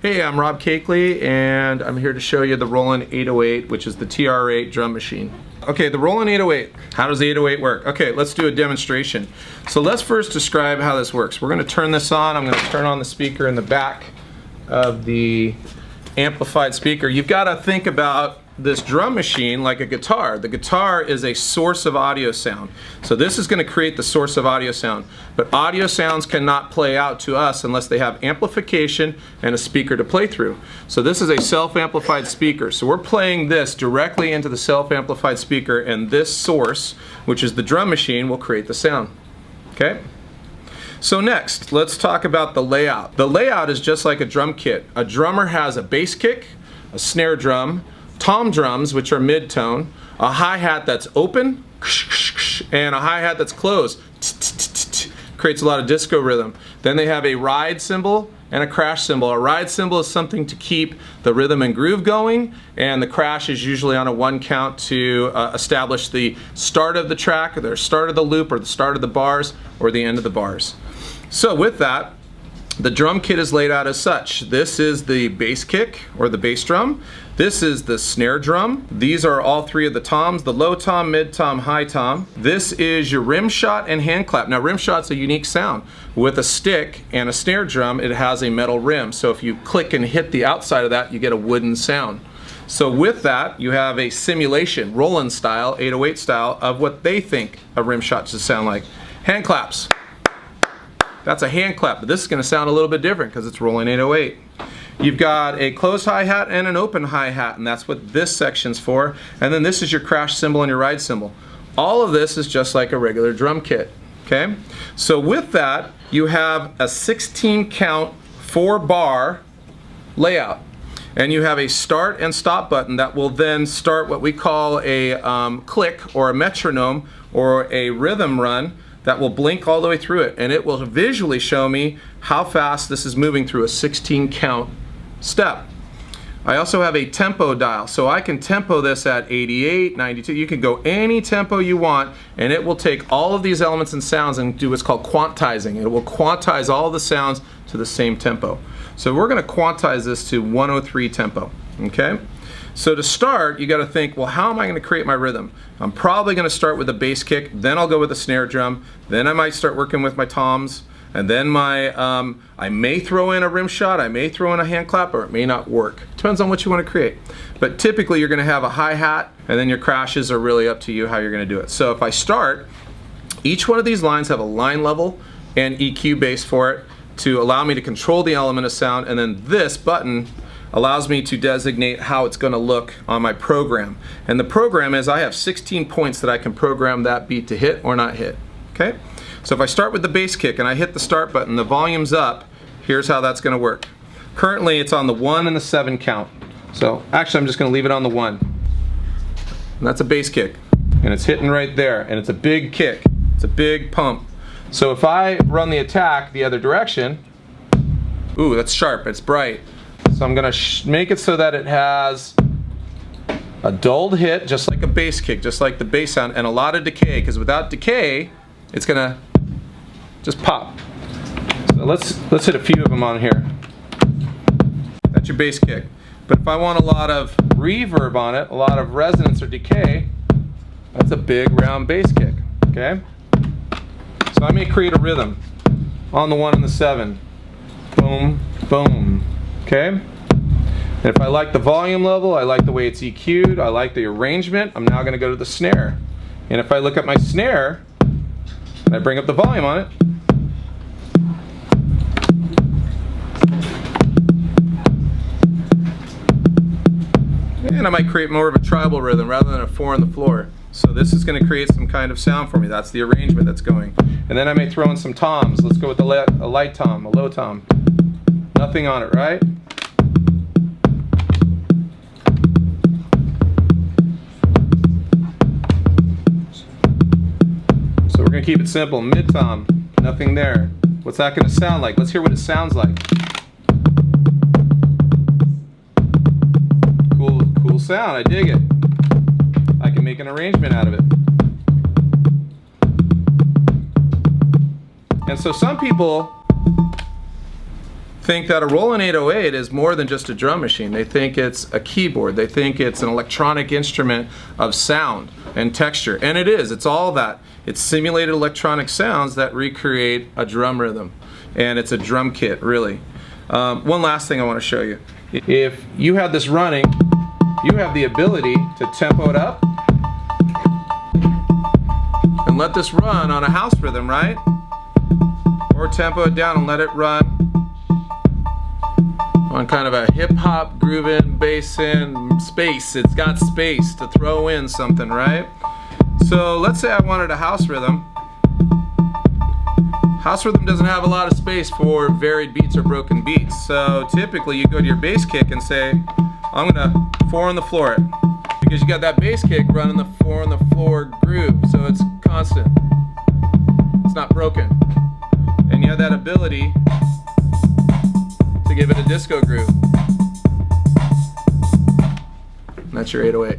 Hey, I'm Rob Kaechele, and I'm here to show you the Roland 808, which is the TR8 drum machine. Okay, the Roland 808. How does the 808 work? Okay, let's do a demonstration. So let's first describe how this works. We're going to turn this on. I'm going to turn on the speaker in the back of the amplified speaker. You've got to think about this drum machine like a guitar. The guitar is a source of audio sound. So this is going to create the source of audio sound. But audio sounds cannot play out to us unless they have amplification and a speaker to play through. So this is a self-amplified speaker. So we're playing this directly into the self-amplified speaker, and this source, which is the drum machine, will create the sound. Okay? So next, let's talk about the layout. The layout is just like a drum kit. A drummer has a bass kick, a snare drum, tom drums, which are mid-tone, a hi-hat that's open, and a hi-hat that's closed. Creates a lot of disco rhythm. Then they have a ride cymbal and a crash cymbal. A ride cymbal is something to keep the rhythm and groove going, and the crash is usually on a one count to establish the start of the track, or the start of the loop, or the start of the bars, or the end of the bars. So with that, the drum kit is laid out as such. This is the bass kick, or the bass drum. This is the snare drum. These are all three of the toms, the low tom, mid tom, high tom. This is your rim shot and hand clap. Now rim shot's a unique sound. With a stick and a snare drum, it has a metal rim. So if you click and hit the outside of that, you get a wooden sound. So with that, you have a simulation, Roland style, 808 style, of what they think a rim shot should sound like. Hand claps. That's a hand clap, but this is going to sound a little bit different because it's Roland 808. You've got a closed hi-hat and an open hi-hat, and that's what this section's for. And then this is your crash cymbal and your ride cymbal. All of this is just like a regular drum kit. Okay? So with that, you have a 16 count 4-bar layout. And you have a start and stop button that will then start what we call a click or a metronome or a rhythm run that will blink all the way through it, and it will visually show me how fast this is moving through a 16 count step. I also have a tempo dial, so I can tempo this at 88, 92. You can go any tempo you want, and it will take all of these elements and sounds and do what's called quantizing. It will quantize all the sounds to the same tempo. So we're going to quantize this to 103 tempo. Okay? So to start, you got to think, well, how am I going to create my rhythm? I'm probably going to start with a bass kick, then I'll go with a snare drum, then I might start working with my toms, and then I may throw in a rim shot, I may throw in a hand clap, or it may not work. Depends on what you want to create. But typically you're going to have a hi-hat, and then your crashes are really up to you how you're going to do it. So if I start, each one of these lines have a line level and EQ base for it to allow me to control the element of sound, and then this button allows me to designate how it's going to look on my program. And the program is I have 16 points that I can program that beat to hit or not hit. Okay? So if I start with the bass kick and I hit the start button, the volume's up, here's how that's going to work. Currently it's on the 1 and the 7 count. So actually I'm just going to leave it on the 1. And that's a bass kick. And it's hitting right there. And it's a big kick. It's a big pump. So if I run the attack the other direction, ooh, that's sharp, it's bright. So I'm going to make it so that it has a dulled hit, just like a bass kick, just like the bass sound, and a lot of decay, because without decay, it's going to just pop. So let's hit a few of them on here. That's your bass kick. But if I want a lot of reverb on it, a lot of resonance or decay, that's a big round bass kick. Okay? So I may create a rhythm on the 1 and the 7. Boom, boom. Okay? And if I like the volume level, I like the way it's EQ'd, I like the arrangement, I'm now going to go to the snare. And if I look at my snare, and I bring up the volume on it, and I might create more of a tribal rhythm rather than a 4 on the floor. So this is going to create some kind of sound for me. That's the arrangement that's going. And then I may throw in some toms. Let's go with a light tom, a low tom. Nothing on it, right? So we're going to keep it simple. Mid-tom, nothing there. What's that going to sound like? Let's hear what it sounds like. Cool sound, I dig it. I can make an arrangement out of it. And so some people think that a Roland 808 is more than just a drum machine. They think it's a keyboard. They think it's an electronic instrument of sound and texture. And it is. It's all that. It's simulated electronic sounds that recreate a drum rhythm. And it's a drum kit, really. One last thing I want to show you. If you have this running, you have the ability to tempo it up and let this run on a house rhythm, right? Or tempo it down and let it run on kind of a hip-hop grooving bass in space. It's got space to throw in something, right? So let's say I wanted a house rhythm. House rhythm doesn't have a lot of space for varied beats or broken beats. So typically you go to your bass kick and say, I'm gonna 4 on the floor it. Because you got that bass kick running the 4 on the floor groove, so it's constant. It's not broken. And you have that ability to give it a disco groove. And that's your 808.